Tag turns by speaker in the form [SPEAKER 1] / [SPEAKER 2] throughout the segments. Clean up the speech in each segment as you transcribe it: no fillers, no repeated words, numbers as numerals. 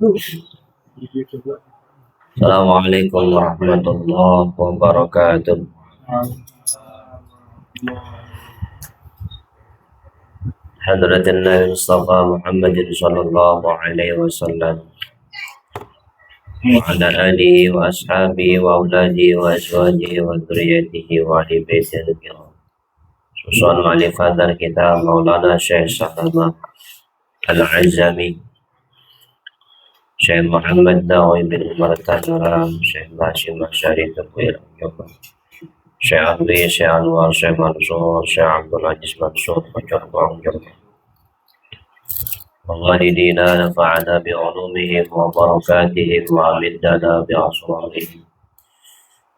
[SPEAKER 1] Assalamualaikum warahmatullahi wabarakatuh. Hadratin Nabi Mustafa Muhammadin sallallahu alaihi wasallam wa ala alihi wa ashabihi wa auladihi wa azwajihi wa dzurriyyatihi wa ahli baitihi kiram. Susun ma'alifadan kitab Maulana Syekh Salama Al-Azami, Syekh Muhammad Nawawi bin Umar Tajuram, Syekh Hashim Asyari Tukwir, Syekh Abdi, Syekh Anwar, Syekh Mansur, Syekh Abdul Aziz Mansur, Pocor Bang Jogja. والوالدين نفعنا بعلومهم وبركاتهم وأمدنا بأسرارهم.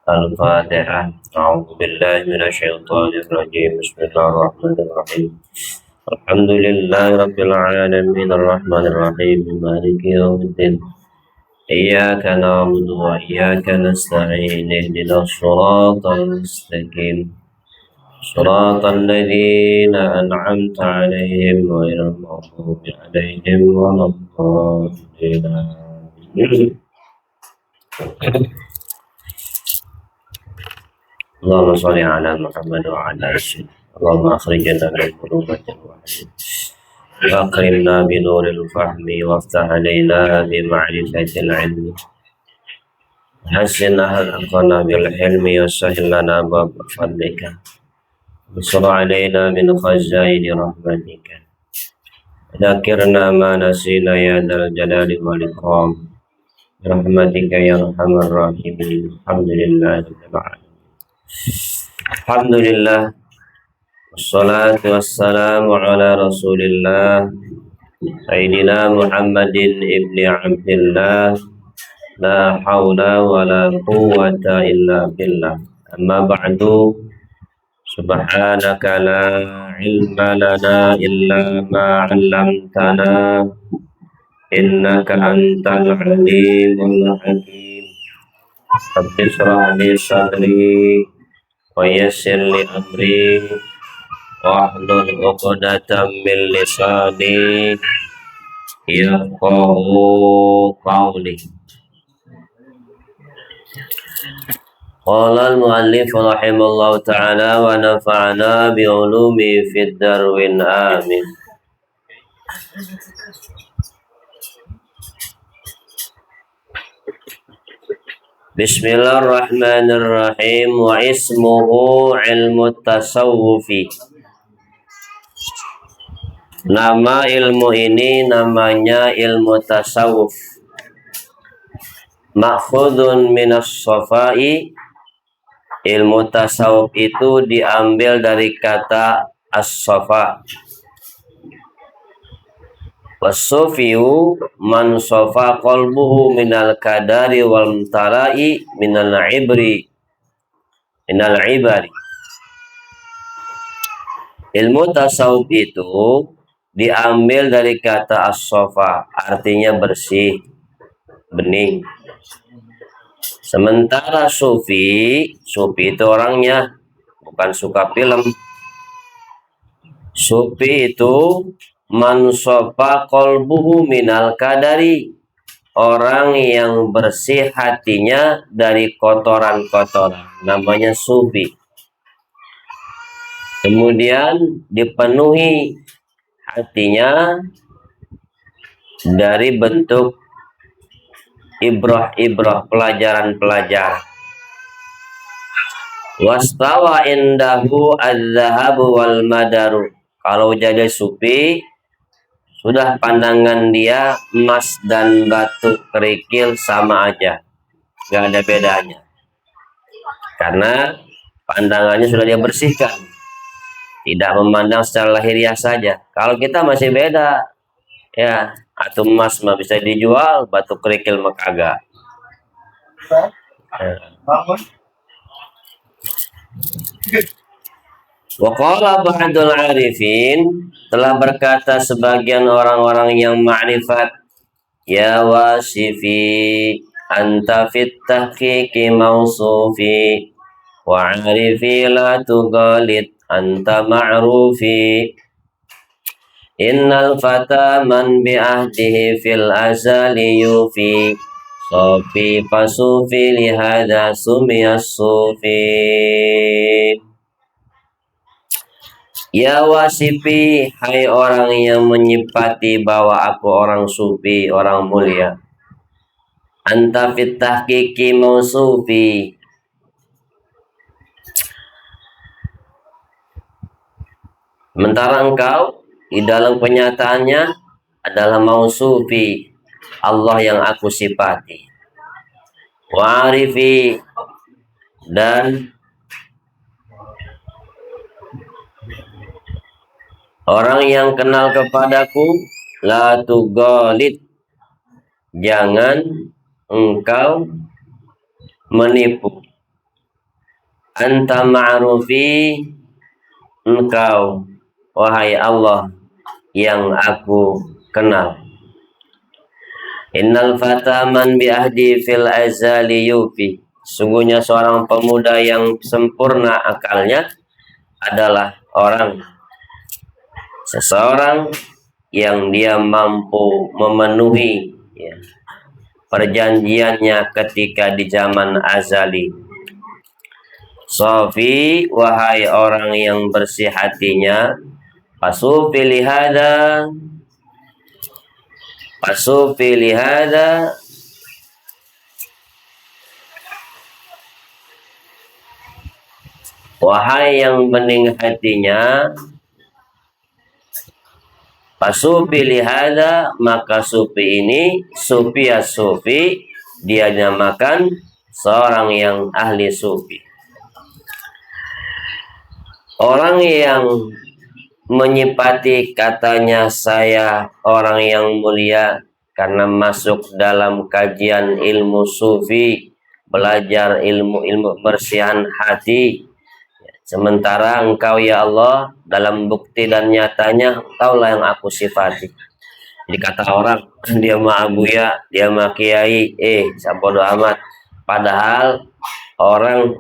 [SPEAKER 1] الفاتحة. أعوذ بالله من الشيطان الرجيم. بسم الله الرحمن الرحيم. الحمد لله رب العالمين الرحمن الرحيم مالك يوم الدين. إياك نعبد وإياك نستعين اهدنا الصراط المستقيم صراط الذين أنعمت عليهم غير المغضوب عليهم ولا الضالين. اللهم صل على محمد وعلى آله وسلم. اللهم أخرجنا من ظلمات الوحي وأكرمنا بنور الفهم وافتح علينا بمعرفة العلم حسن أخلاقنا بالحلم وسهل لنا باب فضلك وصل علينا من خزائن رحمتك ذكرنا ما نسينا يا ذا الجلال والإكرام برحمتك يا أرحم الراحمين. الحمد لله رب العالمين. الحمد لله والصلاة والسلام على رسول الله سيدنا محمد ابن عبد الله لا حول ولا قوة إلا بالله. أما بعد سبحانك لا علم لنا إلا ما علمتنا إنك أنت العليم الحكيم. رب اشرح لي صدري ويسر لي أمري واحلل عقدة من لساني يفقهوا قولي. قال المؤلف رحمه الله تعالى ونفعنا بعلومه في الدار آمين. Bismillahirrahmanirrahim. Wa ismuhu ilmu tasawufi. Nama ilmu ini namanya ilmu tasawuf. Makhudun minas sofai. Ilmu tasawuf itu diambil dari kata as-sofa. Was-sufiyu man sofa qalbuhu minal kadari wal mutala'i minal ibri minal ibari. Ilmu tasawuf itu diambil dari kata as-sofa, artinya bersih, bening. Sementara sufi itu orangnya bukan suka film. Sufi itu mansofa qalbuhu minal kadari, orang yang bersih hatinya dari kotoran-kotoran, namanya sufi. Kemudian dipenuhi hatinya dari bentuk ibrah-ibrah, pelajaran-pelajaran. Wastawa indahu az-zahabu wal madaru. Kalau jadi sufi, sudah pandangan dia emas dan batu kerikil sama aja, gak ada bedanya, karena pandangannya sudah dia bersihkan, tidak memandang secara lahiriah saja. Kalau kita masih beda, ya, atau emas mah bisa dijual, batu kerikil mah kagak. Waqala ba'dul arifin, telah berkata sebagian orang-orang yang ma'rifat, ya wasifi anta fit tahqiqi mausufi wa arifi la tughalit anta ma'rufi. Innal fata man bi ahdihi fil azali yufi sofi fasufi lihada sumiyas sufi. Ya wasifi, hai orang yang menyifati bahwa aku orang sufi, orang mulia. Anta fit tahqiqi mausufi, sementara engkau di dalam kenyataannya adalah mausufi, Allah yang aku sifati. Wa'arifi, dan orang yang kenal kepadaku, la tugalit, jangan engkau menipu. Anta ma'rufi, engkau wahai Allah yang aku kenal. Innal fata man bi ahdi fil azali yufi, sungguhnya seorang pemuda yang sempurna akalnya adalah seseorang yang dia mampu memenuhi ya, perjanjiannya ketika di zaman azali. Sofi, wahai orang yang bersih hatinya, pasufi lihada, wahai yang bening hatinya, pasufi lihada, maka sufi ini, sufi ya sufi, dia namakan seorang yang ahli sufi. Orang yang menyipati katanya saya orang yang mulia karena masuk dalam kajian ilmu sufi, belajar ilmu bersihan hati. Sementara engkau ya Allah dalam bukti dan nyatanya engkaulah yang aku sifati. Jadi kata orang dia mah abuya, dia mah kiai, bodo amat. Padahal orang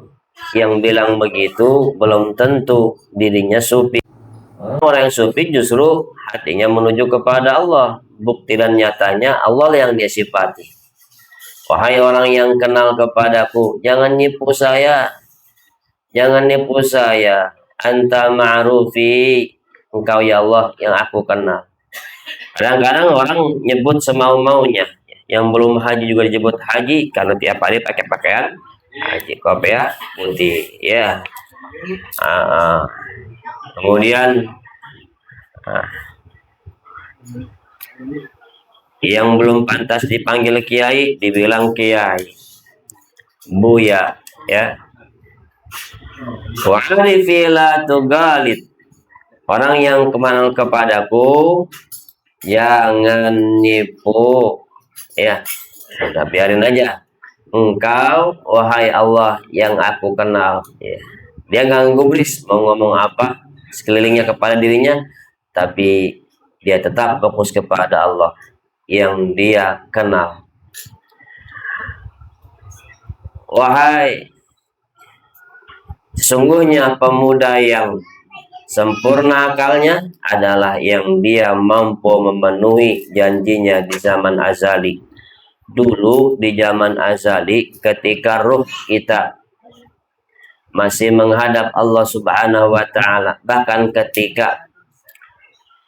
[SPEAKER 1] yang bilang begitu belum tentu dirinya sufi. Orang yang sufi justru hatinya menuju kepada Allah. Bukti dan nyatanya Allah yang dia sifati. Wahai orang yang kenal kepadaku, jangan nipu saya. Jangan nipu saya. Anta ma'rufi, engkau ya Allah yang aku kenal. Kadang-kadang orang nyebut semau-maunya. Yang belum haji juga disebut haji karena tiap hari pakai pakaian haji, kopiah putih ya. Kemudian yang belum pantas dipanggil kiai dibilang kiai, buya ya. Wa'arifi la tugalit, orang yang kenal kepadaku jangan nipu ya. Udah biarin aja. Engkau wahai Allah yang aku kenal ya. Dia nggak gubris mau ngomong apa sekelilingnya kepada dirinya, tapi dia tetap fokus kepada Allah yang dia kenal. Wahai, sesungguhnya pemuda yang sempurna akalnya adalah yang dia mampu memenuhi janjinya di zaman azali. Dulu di zaman azali ketika ruh kita masih menghadap Allah Subhanahu wa ta'ala, bahkan ketika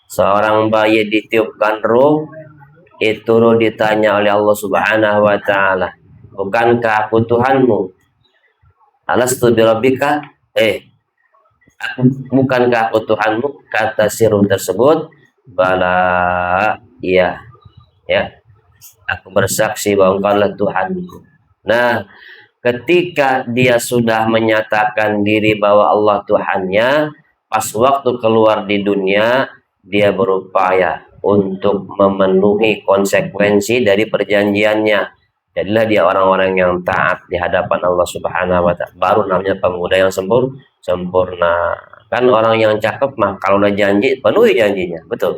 [SPEAKER 1] seorang bayi ditiupkan ruh, itu ruh ditanya oleh Allah Subhanahu wa ta'ala, bukankah aku Tuhanmu? Alastu birabbika? Bukankah aku Tuhanmu? Kata si ruh tersebut, bala, iya ya, aku bersaksi bahwa engkaulah Tuhanku. Nah, ketika dia sudah menyatakan diri bahwa Allah Tuhannya, pas waktu keluar di dunia, dia berupaya untuk memenuhi konsekuensi dari perjanjiannya. Jadilah dia orang-orang yang taat di hadapan Allah Subhanahu wa ta'ala. Baru namanya pemuda yang sempurna. Kan orang yang cakep mah kalau udah janji, penuhi janjinya. Betul.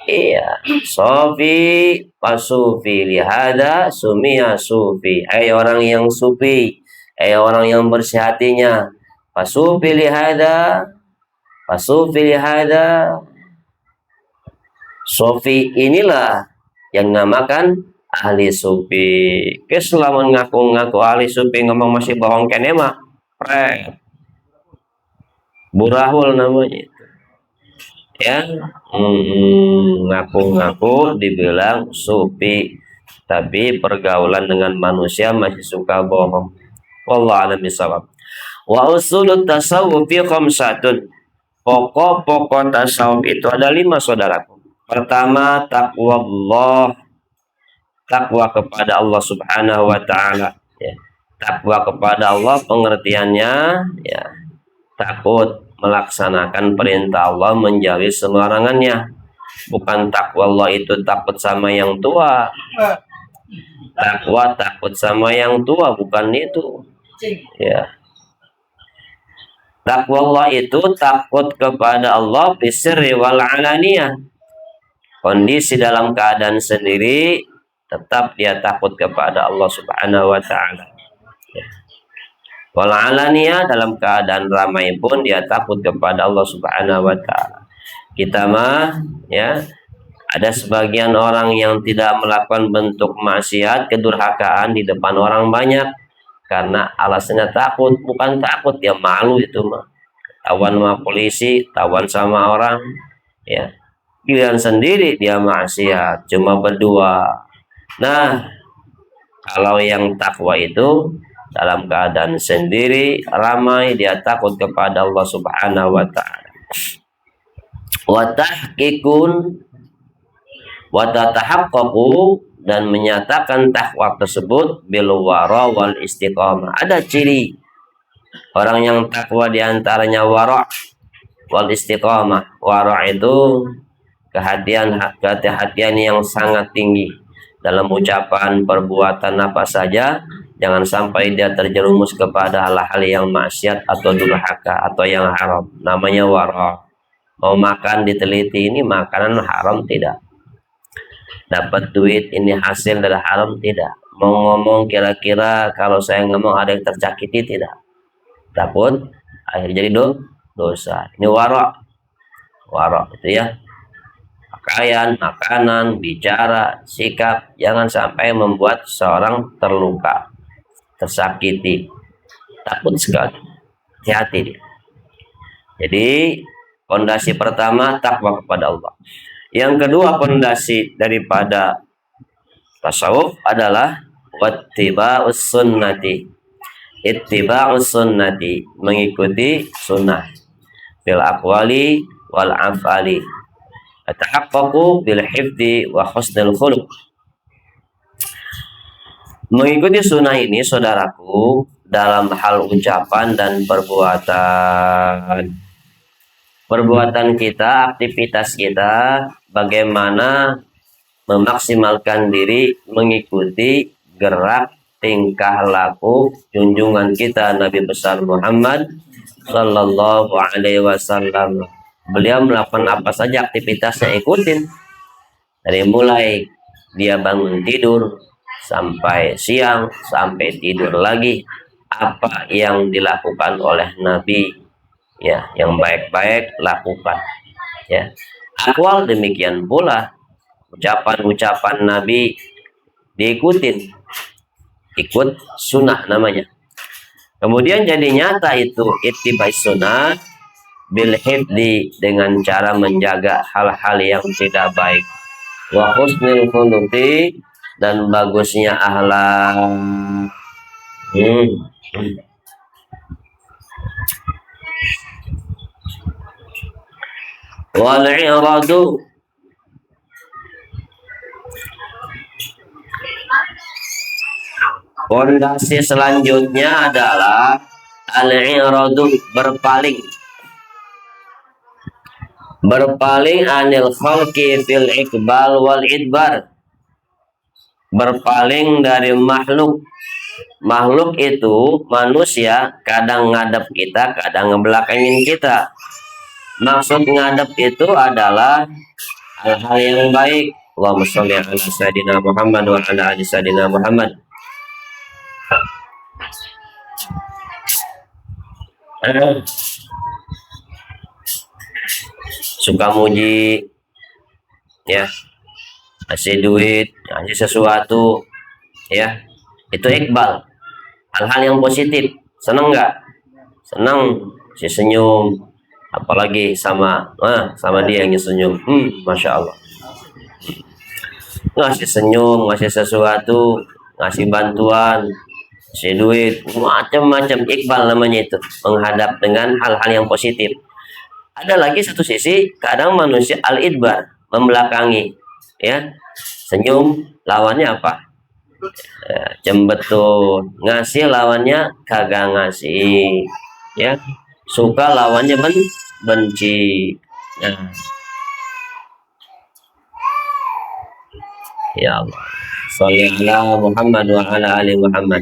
[SPEAKER 1] Iya, sofi pasufi lihada sumia sufi. Orang yang sufi, orang yang bersih hatinya. Pasufi lihada, Sofi inilah yang namakan ahli sufi. Selama ngaku-ngaku ahli sufi ngomong masih bohong kene mah, burahul namanya. Ya, ngaku-ngaku dibilang sufi, tapi pergaulan dengan manusia masih suka bohong. Wallahu a'lam bishawab. Wa usulut tasawuf fi khamsatun. Pokok-pokok tasawuf itu ada 5, saudaraku. Pertama, takwa Allah, takwa kepada Allah Subhanahu wa taala, ya. Takwa kepada Allah pengertiannya, ya, takut melaksanakan perintah Allah, menjauhi semua larangannya. Bukan takwa Allah itu takut sama yang tua. Takwa takut sama yang tua, bukan itu. Ya. Takwa Allah itu takut kepada Allah bisirri wal alaniyah. Kondisi dalam keadaan sendiri tetap dia takut kepada Allah Subhanahu wa taala. Wal alaniyah, dalam keadaan ramai pun dia takut kepada Allah Subhanahu wa taala. Kita mah, ya, ada sebagian orang yang tidak melakukan bentuk maksiat, kedurhakaan di depan orang banyak karena alasannya takut, bukan takut, dia malu itu mah. Tawan sama polisi, tawan sama orang, ya. Giliran sendiri dia maksiat, cuma berdua. Nah, kalau yang takwa itu dalam keadaan sendiri ramai dia takut kepada Allah Subhanahu wa taala. Wa tahqiqun wa tatahaqqaqu, dan menyatakan takwa tersebut bil wara wal istiqamah. Ada ciri orang yang takwa, diantaranya wara wal istiqamah. Wara itu kehati-hatian yang sangat tinggi dalam ucapan, perbuatan apa saja. Jangan sampai dia terjerumus kepada hal-hal yang maksiat atau durhaka atau yang haram. Namanya wara. Mau makan diteliti, ini makanan haram tidak. Dapat duit, ini hasil dari haram tidak. Mau ngomong kira-kira kalau saya ngomong ada yang tercakiti tidak. Takut akhirnya jadi dosa. Ini wara. Wara itu ya. Pakaian, makanan, bicara, sikap, jangan sampai membuat seorang terluka, tersakiti. Takut sekali. Hati-hati dia. Jadi pondasi pertama takwa kepada Allah. Yang kedua pondasi daripada tasawuf adalah wattiba'us sunnati. Ittiba'us sunnati, mengikuti sunnah bil aqwali wal af'ali. Atahaqqaqu bil hifdi wa husnul khuluq. Mengikuti sunnah ini, saudaraku, dalam hal ucapan dan perbuatan. Perbuatan kita, aktivitas kita, bagaimana memaksimalkan diri mengikuti gerak, tingkah laku junjungan kita Nabi besar Muhammad sallallahu alaihi wasallam. Beliau melakukan apa saja aktivitasnya ikutin. Dari mulai dia bangun tidur sampai siang, sampai tidur lagi, apa yang dilakukan oleh Nabi, ya, yang baik-baik lakukan, ya. Akwal demikian pula, ucapan-ucapan Nabi diikutin, ikut sunnah namanya. Kemudian jadi nyata itu ittiba sunnah bil hifdi, dengan cara menjaga hal-hal yang tidak baik, wa husnul khuluqi, dan bagusnya akhlak. Wal i'radu, pondasi selanjutnya adalah al-i'radu, berpaling. Berpaling anil khalqi fil iqbal wal idbar. Berpaling dari makhluk. Makhluk itu manusia, kadang ngadep kita, kadang ngebelakangin kita. Maksud ngadep itu adalah hal-hal yang baik. Allahumma sholli ala sayyidina Muhammad wa ala ali sayyidina Muhammad. Suka muji ya, ngasih duit, ngasih sesuatu, ya, itu iqbal, hal-hal yang positif. Seneng nggak? Seneng, si senyum, apalagi sama dia yang senyum, masya Allah, ngasih senyum, ngasih sesuatu, ngasih bantuan, ngasih duit, macam-macam iqbal namanya itu, menghadap dengan hal-hal yang positif. Ada lagi satu sisi, kadang manusia al-idbar, membelakangi, ya, senyum lawannya apa? Cembetut, ngasih lawannya kagak ngasih, ya, suka lawannya benci. Nah, ya Allah, sholli ala Muhammad wa ala ali Muhammad.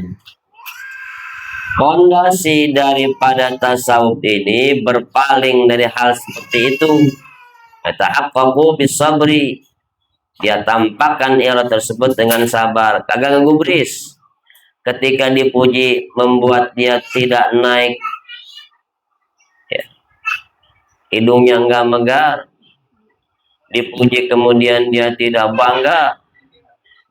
[SPEAKER 1] Fondasi daripada tasawuf ini berpaling dari hal seperti itu. Ta'aqqaqu bisabri, dia tampakkan ikhlas tersebut dengan sabar, kagak ngegubris. Ketika dipuji membuat dia tidak naik, ya, hidungnya enggak megar. Dipuji kemudian dia tidak bangga,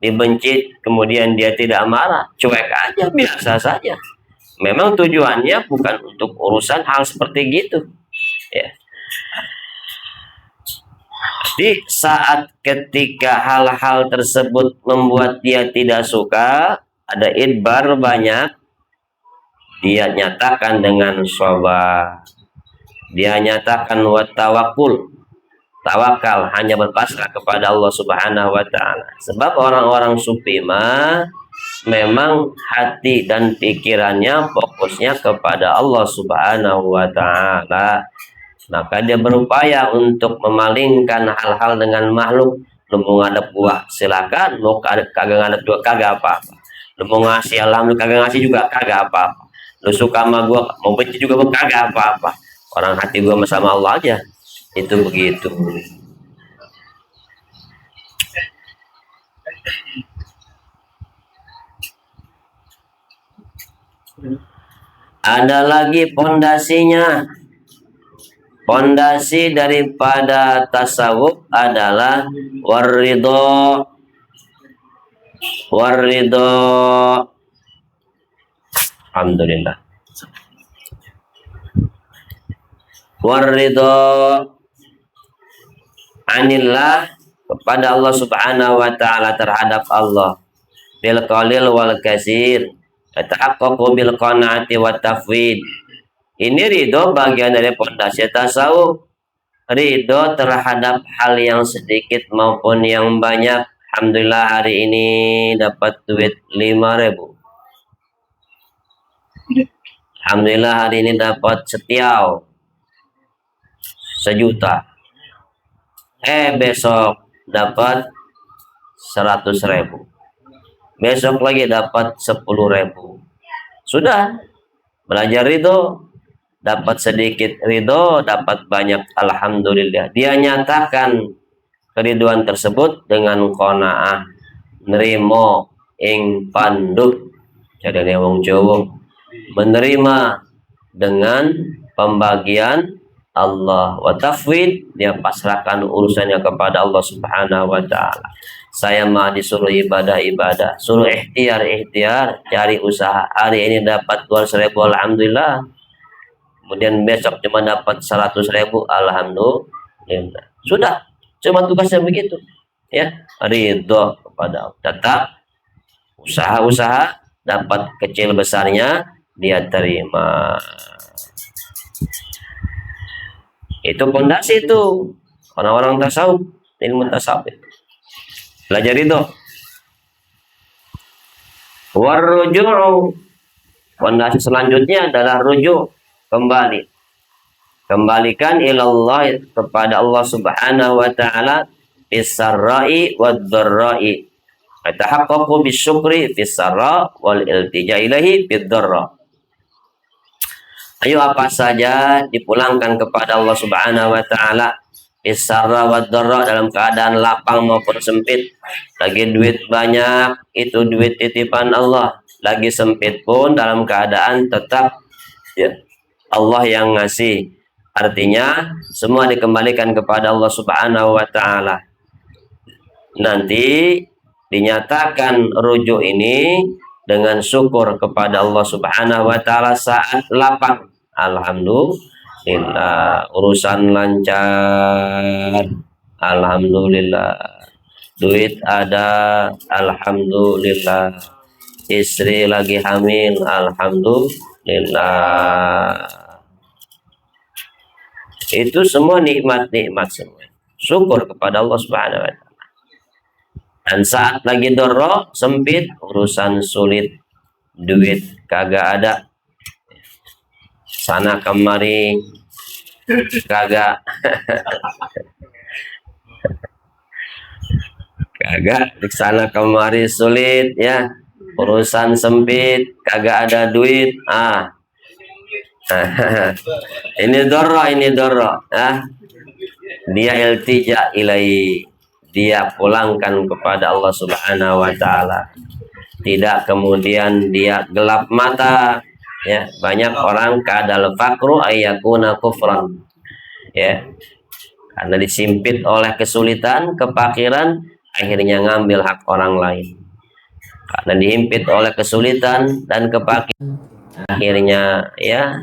[SPEAKER 1] dibenci kemudian dia tidak marah, cuek aja, biasa saja. Memang tujuannya bukan untuk urusan hal seperti gitu, ya. Jadi saat ketika hal-hal tersebut membuat dia tidak suka, ada idbar banyak, dia nyatakan dengan sabar, dia nyatakan wa tawakkul, tawakal, hanya berpasrah kepada Allah Subhanahu wa taala. Sebab orang-orang sufi mah memang hati dan pikirannya fokusnya kepada Allah Subhanahu wa taala. Maka dia berupaya untuk memalingkan hal-hal dengan makhluk. Lu mau ngadep gua silakan, mau kagak ngadep gua kagak apa-apa. Lu mau ngasih alhamdulillah kagak ngasih juga kagak apa-apa. Lu suka sama gua mau benci juga gua kagak apa-apa. Orang hati gua sama Allah aja. Itu begitu. Ada lagi pondasinya. Pondasi daripada tasawuf adalah waridho. Waridho. Alhamdulillah. Waridho anillah, kepada Allah Subhanahu wa taala, terhadap Allah, bil qalil wal katsir, tahaqqaqu bil qanaati wat tafwid. Ini ridho bagian dari pondasi tasawuf. Ridho terhadap hal yang sedikit maupun yang banyak. Alhamdulillah hari ini dapat duit 5.000. Alhamdulillah hari ini dapat setiau 1 juta. Besok dapat 100.000. Besok lagi dapat 10.000. Sudah belajar ridho. Dapat sedikit ridho, dapat banyak alhamdulillah. Dia nyatakan keriduan tersebut dengan qanaah, nerimo ing panduk, jadi wong Jawa, menerima dengan pembagian Allah, wa tafwid, dia pasrahkan urusannya kepada Allah Subhanahu wa taala. Saya mah disuruh ibadah, suruh ikhtiar, cari usaha. Hari ini dapat 200.000, alhamdulillah. Kemudian besok cuma dapat 100.000, alhamdulillah. Sudah, cuma tugasnya begitu, ya. Ridho kepada Allah. Tetap usaha dapat kecil besarnya dia terima. Itu pondasi itu orang-orang tasawuf, ilmu tasawuf. Belajar itu. Warruju', pondasi selanjutnya adalah rujuk, kembalikan ilallah, kepada Allah Subhanahu wa taala, fis-sarra'i wad-dharra'i, tahaqqaqu bisyukri fis-sarra' wal iltija ilaihi fid-dharra. Ayo apa saja dipulangkan kepada Allah Subhanahu wa taala, fis-sarra' wad-dharra, dalam keadaan lapang maupun sempit. Lagi duit banyak, itu duit titipan Allah. Lagi sempit pun dalam keadaan tetap, ya, Allah yang ngasih. Artinya semua dikembalikan kepada Allah Subhanahu wa taala. nanti dinyatakan rujuk ini dengan syukur kepada Allah Subhanahu wa taala saat lapang. Alhamdulillah, urusan lancar. Alhamdulillah. Duit ada, alhamdulillah. Istri lagi hamil, alhamdulillah. Itu semua nikmat-nikmat semua. Syukur kepada Allah Subhanahu wa taala. Dan saat lagi dorok, sempit, urusan sulit, duit kagak ada, sana kemari kagak kagak di sana kemari sulit ya, urusan sempit, kagak ada duit, ini doro ya. Dia iltija ilai, dia pulangkan kepada Allah Subhanahu wa taala. Tidak kemudian dia gelap mata ya. Banyak orang kadal fakru ayyakuna kufran ya, karena disimpit oleh kesulitan, kefakiran, akhirnya ngambil hak orang lain. Karena dihimpit oleh kesulitan dan kefakiran, akhirnya ya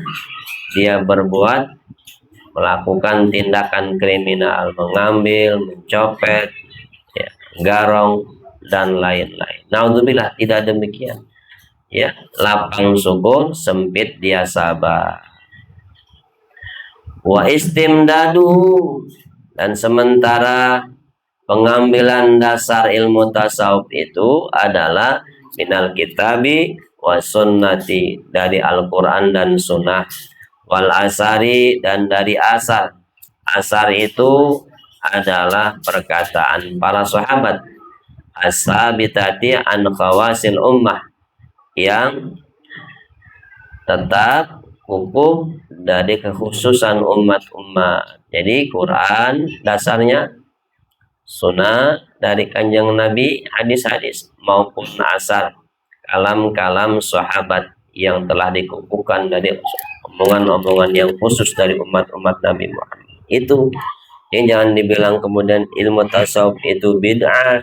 [SPEAKER 1] dia berbuat, melakukan tindakan kriminal, mengambil, mencopet ya, garong dan lain-lain. Naudzubillah, tidak demikian ya. Lapang syukur, sempit dia sabar. Wa istimdadu, dan sementara pengambilan dasar ilmu tasawuf itu adalah minal kitabi wa sunnati, dari Al-Quran dan sunnah, wal asari, dan dari asar. Asar itu adalah perkataan para sahabat, as-sabitati an khawasil ummah, yang tetap hukum dari kekhususan umat-umat. Jadi Quran dasarnya, sunnah dari kanjeng Nabi, hadis-hadis, maupun asar, kalam-kalam sahabat yang telah dikukuhkan dari omongan-omongan yang khusus dari umat-umat Nabi Muhammad. Itu yang jangan dibilang kemudian ilmu tasawuf itu bid'ah,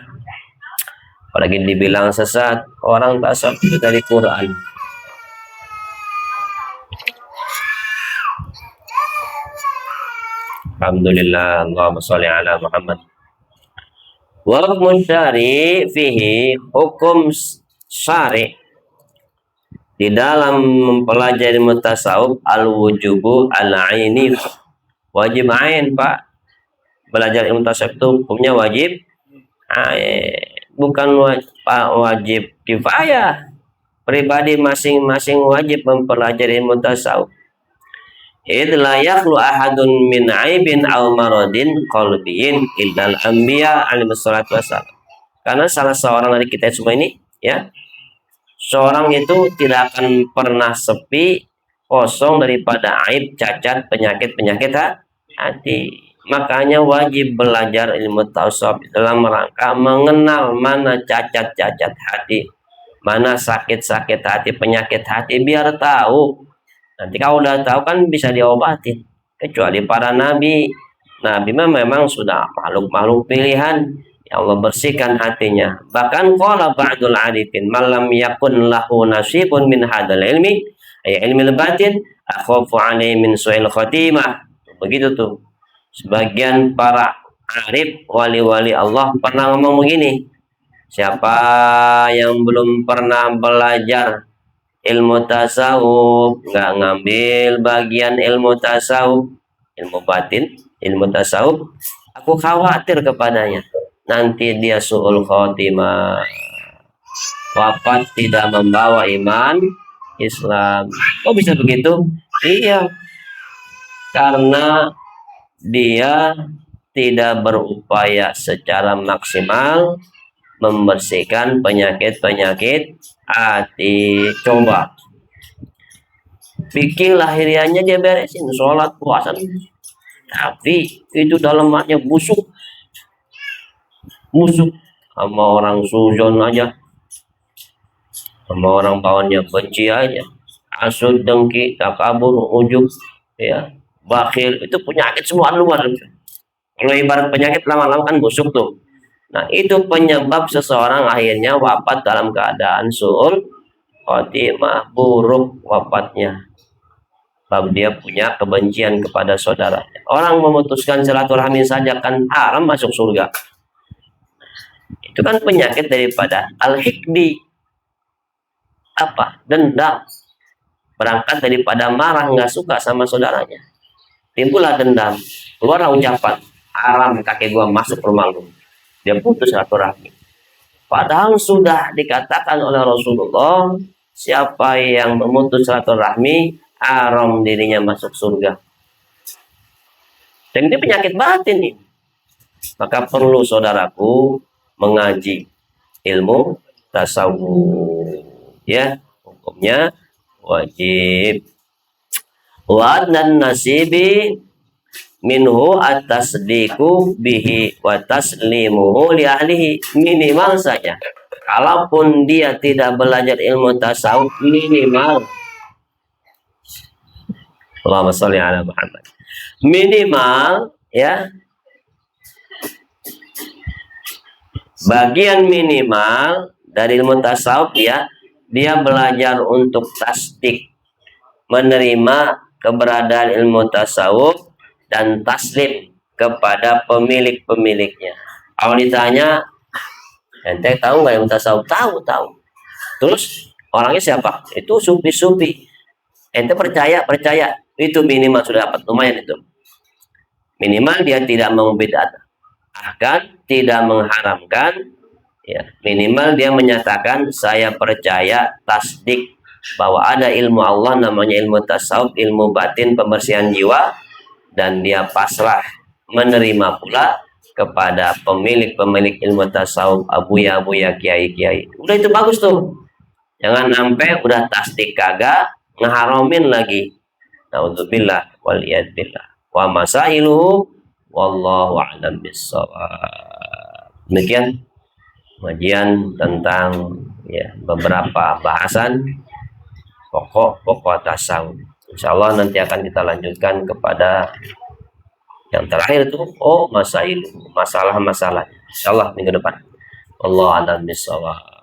[SPEAKER 1] apalagi dibilang sesat. Orang tasawuf itu dari Quran. Alhamdulillah, Allahumma sholli ala Muhammad. Wa hukmun syari fihi, hukum syari di dalam mempelajari mutasawuf, al-wujubu al-aini, wajib ain Pak. Belajar ilmu tasawuf itu hukumnya wajib, bukan wajib kifayah. Pribadi masing-masing wajib mempelajari ilmu tasawuf. Idh la yakhlu ahadun min aibin aw maradin qalbiyin illal anbiya alaihi wassalatu wassalam. Karena salah seorang dari kita semua ini ya, seorang itu tidak akan pernah sepi, kosong daripada aib, cacat, penyakit-penyakit hati. Makanya wajib belajar ilmu tasawuf dalam rangka mengenal mana cacat-cacat hati, mana sakit-sakit hati, penyakit hati, biar tahu. Nanti kalau udah tahu kan bisa diobatin. Kecuali para nabi. Nabi memang sudah makhluk-makhluk pilihan. Ya Allah bersihkan hatinya. Bahkan qala ba'dul arifin malam yakun lahu nasibun min hadal ilmi, ay ilmi batin, akhafu alaihi min su'il khatimah. Begitu tuh. Sebagian para arif, wali-wali Allah pernah ngomong begini. Siapa yang belum pernah belajar ilmu tasawuf, nggak ngambil bagian ilmu tasawuf, ilmu batin, ilmu tasawuf, aku khawatir kepadanya nanti dia su'ul khotimah, wafat tidak membawa iman Islam. Kok bisa begitu? Iya, karena dia tidak berupaya secara maksimal membersihkan penyakit-penyakit hati. Coba fikih lahiriannya dia beresin, sholat, puasa, tapi itu dalam hatinya busuk sama orang sujon aja, sama orang kawannya benci aja, asud, dengki, takabur, ujub ya, bakhil, itu penyakit semua luar. Kalau ibarat penyakit lama-lama kan busuk tuh. Nah, itu penyebab seseorang akhirnya wafat dalam keadaan su'ul khotimah, buruk wafatnya. Sebab dia punya kebencian kepada saudaranya. Orang memutuskan silaturahmi saja kan haram masuk surga. Itu kan penyakit daripada al-hikdi. Apa? Dendam. Berangkat daripada marah, nggak suka sama saudaranya. Timbullah dendam. Keluarlah ucapan, haram kakek gua masuk rumah lu. Dia putus silaturahmi. Padahal sudah dikatakan oleh Rasulullah, siapa yang memutus silaturahmi, haram dirinya masuk surga. Dan ini penyakit batin nih. Maka perlu saudaraku mengaji ilmu tasawuf. Ya, hukumnya wajib. Wa dan nasibi minhu at-tasdiqu bihi wa taslimuhu li ahlihi, minimal saja. Kalaupun dia tidak belajar ilmu tasawuf, minimal Allahumma sholli ala Muhammad. Minimal ya, bagian minimal dari ilmu tasawuf ya, dia belajar untuk tasdik, menerima keberadaan ilmu tasawuf dan taslim kepada pemilik-pemiliknya. Kalau ditanya, ente tahu nggak ilmu tasawuf? Tahu. Terus orangnya siapa? Itu sufi. Ente percaya? Itu minimal sudah dapat, lumayan itu. Minimal dia tidak membedakan, akan tidak mengharamkan. Ya, minimal dia menyatakan saya percaya, tasdik bahwa ada ilmu Allah namanya ilmu tasawuf, ilmu batin pembersihan jiwa, dan dia pasrah menerima pula kepada pemilik-pemilik ilmu tasawuf, abuya, kiai. Udah itu bagus tuh. Jangan sampai udah tasdik kagak, ngeharomin lagi. Naudzubillah wal iyadbillah. Wa masailuhu wallahu a'lam bissawab. Demikian kajian tentang ya beberapa bahasan pokok-pokok tasawuf. Insyaallah nanti akan kita lanjutkan kepada yang terakhir itu masalah-masalah. Insyaallah minggu depan. Wallahu a'lam bissawab.